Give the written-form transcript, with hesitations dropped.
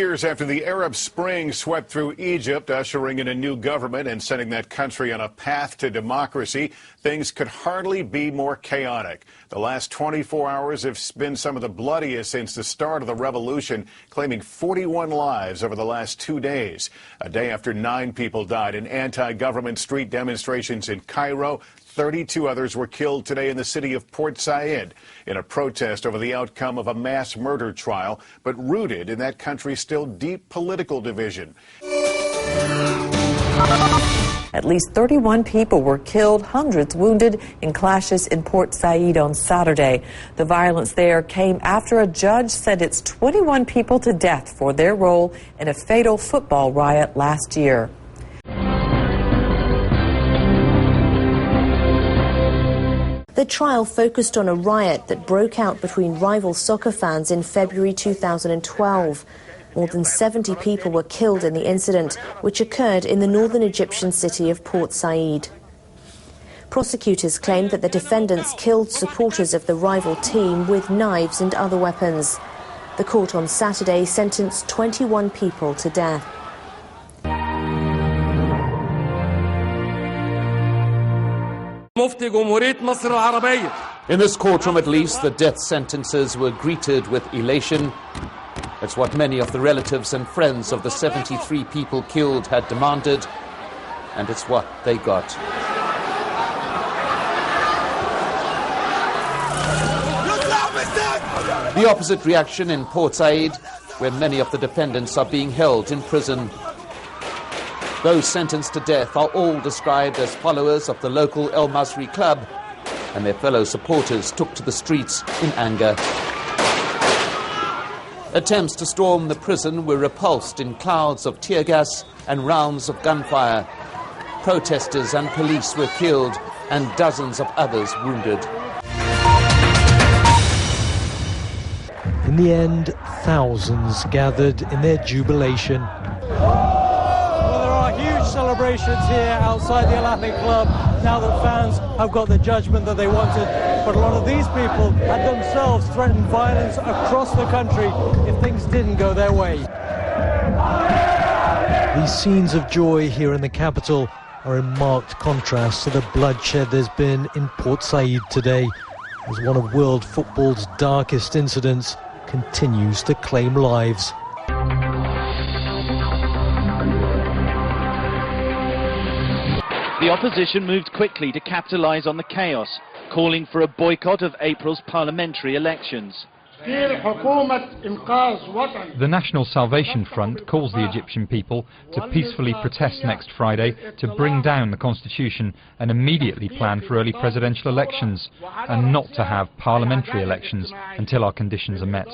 years after the Arab Spring swept through Egypt, ushering in a new government and sending that country on a path to democracy, things could hardly be more chaotic. The last 24 hours have been some of the bloodiest since the start of the revolution, claiming 41 lives over the last 2 days. A day after 9 people died in anti-government street demonstrations in Cairo, 32 others were killed today in the city of Port Said in a protest over the outcome of a mass murder trial, but rooted in that country's still deep political division. At least 31 people were killed, hundreds wounded in clashes in Port Said on Saturday. The violence there came after a judge sentenced 21 people to death for their role in a fatal football riot last year. The trial focused on a riot that broke out between rival soccer fans in February 2012. More than 70 people were killed in the incident, which occurred in the northern Egyptian city of Port Said. Prosecutors claimed that the defendants killed supporters of the rival team with knives and other weapons. The court on Saturday sentenced 21 people to death. In this courtroom, at least, the death sentences were greeted with elation. It's what many of the relatives and friends of the 73 people killed had demanded, and it's what they got. The opposite reaction in Port Said, where many of the defendants are being held in prison. Those sentenced to death are all described as followers of the local El Masri club, and their fellow supporters took to the streets in anger. Attempts to storm the prison were repulsed in clouds of tear gas and rounds of gunfire. Protesters and police were killed and dozens of others wounded. In the end, thousands gathered in their jubilation. Celebrations here outside the Al Ahly club now that fans have got the judgment that they wanted, but a lot of these people had themselves threatened violence across the country if things didn't go their way. These scenes of joy here in the capital are in marked contrast to the bloodshed there's been in Port Said today, as one of world football's darkest incidents continues to claim lives. The opposition moved quickly to capitalise on the chaos, calling for a boycott of April's parliamentary elections. The National Salvation Front calls the Egyptian people to peacefully protest next Friday to bring down the constitution and immediately plan for early presidential elections, and not to have parliamentary elections until our conditions are met.